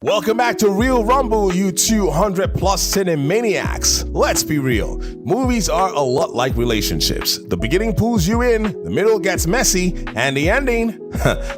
Welcome back to Real Rumble, you 200 plus cinemaniacs. Let's be real. Movies are a lot like relationships. The beginning pulls you in, the middle gets messy, and the ending,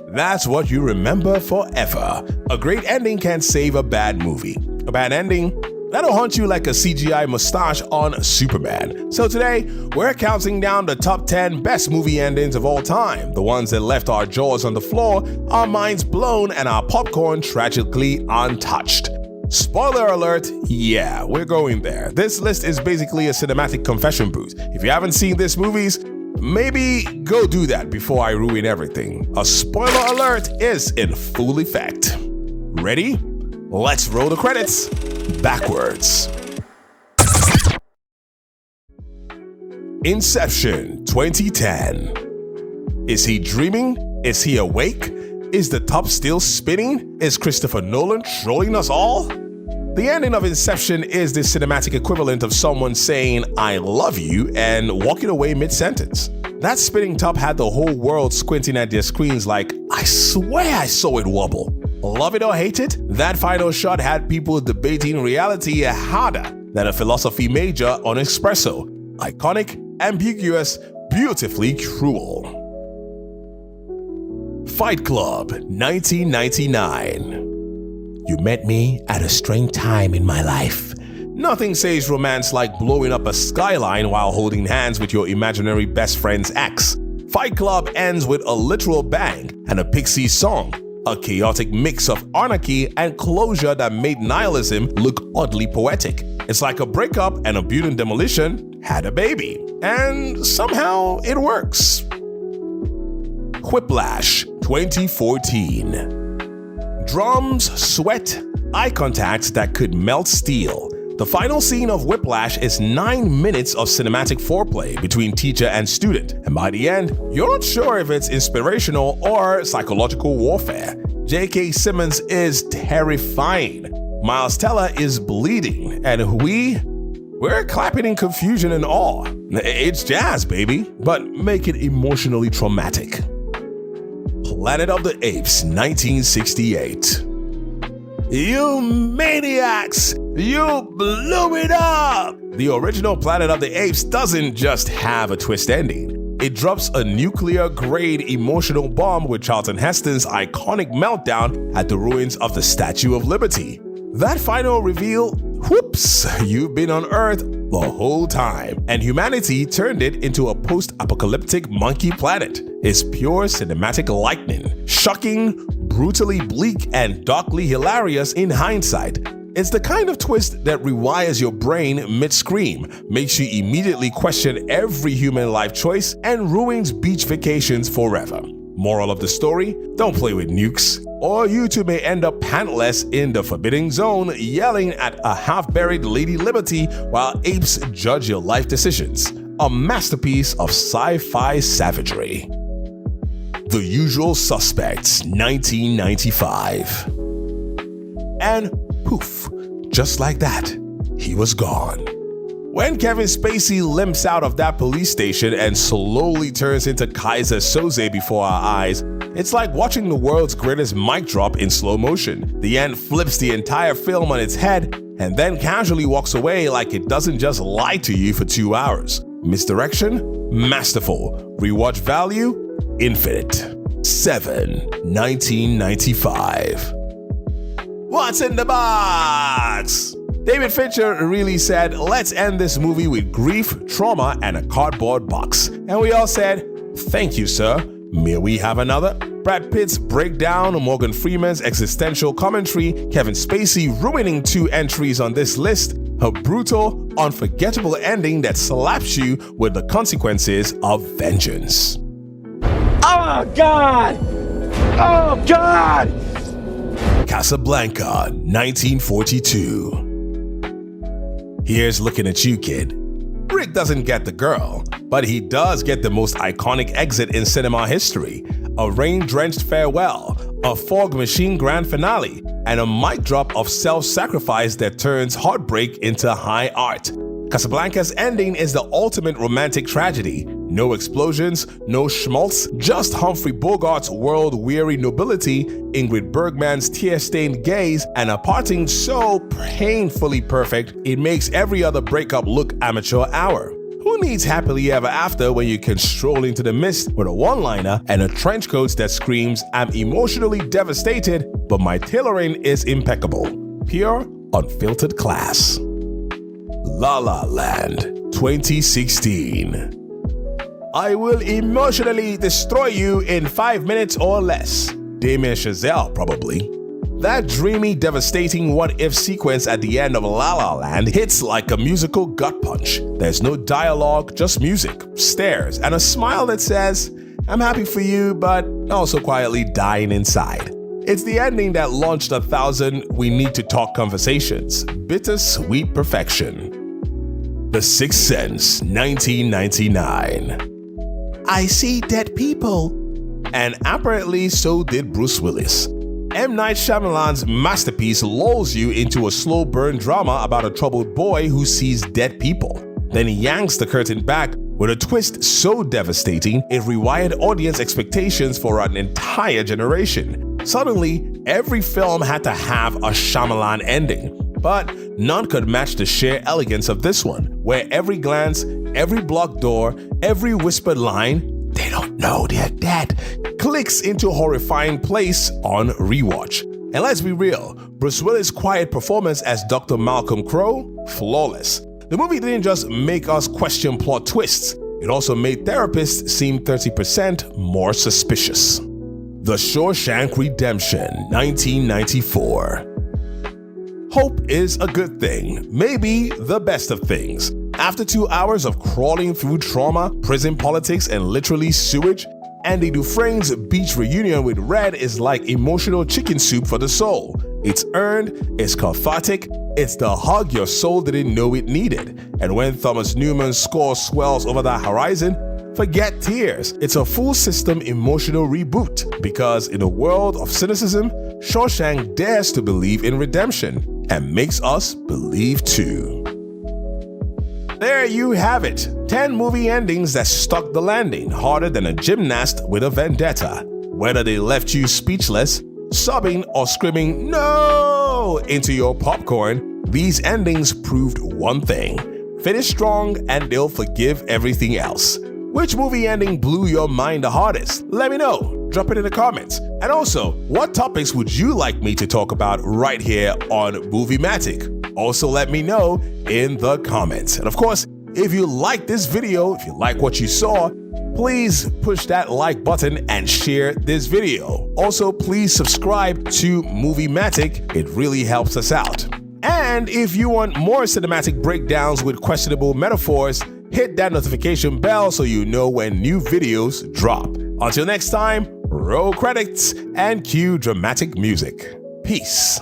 that's what you remember forever. A great ending can save a bad movie. A bad ending, that'll haunt you like a CGI mustache on Superman. So today, we're counting down the top 10 best movie endings of all time. The ones that left our jaws on the floor, our minds blown, and our popcorn tragically untouched. Spoiler alert, yeah, we're going there. This list is basically a cinematic confession booth. If you haven't seen these movies, maybe go do that before I ruin everything. A spoiler alert is in full effect. Ready? Let's roll the credits backwards. Inception 2010. Is he dreaming? Is he awake? Is the top still spinning? Is Christopher Nolan trolling us all? The ending of Inception is the cinematic equivalent of someone saying, "I love you," and walking away mid-sentence. That spinning top had the whole world squinting at their screens like, I swear I saw it wobble. Love it or hate it, that final shot had people debating reality harder than a philosophy major on espresso. Iconic, ambiguous, beautifully cruel. Fight Club, 1999. You met me at a strange time in my life. Nothing says romance like blowing up a skyline while holding hands with your imaginary best friend's ex. Fight Club ends with a literal bang and a Pixie song. A chaotic mix of anarchy and closure that made nihilism look oddly poetic. It's like a breakup and a building demolition had a baby. And somehow it works. Whiplash 2014. Drums, sweat, eye contact that could melt steel. The final scene of Whiplash is 9 minutes of cinematic foreplay between teacher and student, and by the end, you're not sure if it's inspirational or psychological warfare. J.K. Simmons is terrifying. Miles Teller is bleeding, and we're clapping in confusion and awe. It's jazz, baby, but make it emotionally traumatic. Planet of the Apes, 1968. You maniacs! You blew it up! The original Planet of the Apes doesn't just have a twist ending. It drops a nuclear-grade emotional bomb with Charlton Heston's iconic meltdown at the ruins of the Statue of Liberty. That final reveal, whoops, you've been on Earth the whole time, and humanity turned it into a post-apocalyptic monkey planet. It's pure cinematic lightning, shocking, brutally bleak, and darkly hilarious in hindsight. It's the kind of twist that rewires your brain mid-scream, makes you immediately question every human life choice, and ruins beach vacations forever. Moral of the story, don't play with nukes, or you too may end up pantless in the forbidden zone yelling at a half-buried Lady Liberty while apes judge your life decisions. A masterpiece of sci-fi savagery. The Usual Suspects, 1995. And poof, just like that, he was gone. When Kevin Spacey limps out of that police station and slowly turns into Kaiser Soze before our eyes, it's like watching the world's greatest mic drop in slow motion. The end flips the entire film on its head and then casually walks away like it doesn't just lie to you for 2 hours. Misdirection? Masterful. Rewatch value? Infinite. 7, 1995. What's in the box? David Fincher really said, let's end this movie with grief, trauma, and a cardboard box. And we all said, thank you, sir. May we have another? Brad Pitt's breakdown, Morgan Freeman's existential commentary, Kevin Spacey ruining 2 entries on this list, a brutal, unforgettable ending that slaps you with the consequences of vengeance. Oh, God! Oh, God! Casablanca, 1942. Here's looking at you, kid. Rick doesn't get the girl, but he does get the most iconic exit in cinema history. A rain-drenched farewell, a fog machine grand finale, and a mic drop of self-sacrifice that turns heartbreak into high art. Casablanca's ending is the ultimate romantic tragedy. No explosions, no schmaltz, just Humphrey Bogart's world-weary nobility, Ingrid Bergman's tear-stained gaze, and a parting so painfully perfect it makes every other breakup look amateur hour. Who needs happily ever after when you can stroll into the mist with a one-liner and a trench coat that screams, "I'm emotionally devastated, but my tailoring is impeccable." Pure, unfiltered class. La La Land 2016. I will emotionally destroy you in 5 minutes or less. Damien Chazelle, probably. That dreamy, devastating what-if sequence at the end of La La Land hits like a musical gut punch. There's no dialogue, just music, stares, and a smile that says, "I'm happy for you, but also quietly dying inside." It's the ending that launched 1,000 we need to talk conversations. Bittersweet perfection. The Sixth Sense, 1999. I see dead people. And apparently so did Bruce Willis. M. Night Shyamalan's masterpiece lulls you into a slow burn drama about a troubled boy who sees dead people. Then he yanks the curtain back with a twist so devastating it rewired audience expectations for an entire generation. Suddenly, every film had to have a Shyamalan ending, but none could match the sheer elegance of this one, where every glance, every blocked door, every whispered line, "They don't know they're dead," clicks into a horrifying place on rewatch. And let's be real, Bruce Willis' quiet performance as Dr. Malcolm Crowe, flawless. The movie didn't just make us question plot twists, it also made therapists seem 30% more suspicious. The Shawshank Redemption, 1994. Hope is a good thing, maybe the best of things. After 2 hours of crawling through trauma, prison politics, and literally sewage, Andy Dufresne's beach reunion with Red is like emotional chicken soup for the soul. It's earned, it's cathartic, it's the hug your soul didn't know it needed. And when Thomas Newman's score swells over the horizon, forget tears. It's a full system emotional reboot. Because in a world of cynicism, Shawshank dares to believe in redemption and makes us believe too. There you have it. 10 movie endings that stuck the landing harder than a gymnast with a vendetta. Whether they left you speechless, sobbing, or screaming "no" into your popcorn, these endings proved one thing. Finish strong and they'll forgive everything else. Which movie ending blew your mind the hardest? Let me know. Drop it in the comments. And also, what topics would you like me to talk about right here on Moviematic? Also let me know in the comments. And of course, if you like this video, if you like what you saw, please push that like button and share this video. Also, please subscribe to Moviematic. It really helps us out. And if you want more cinematic breakdowns with questionable metaphors, hit that notification bell so you know when new videos drop. Until next time, roll credits and cue dramatic music. Peace.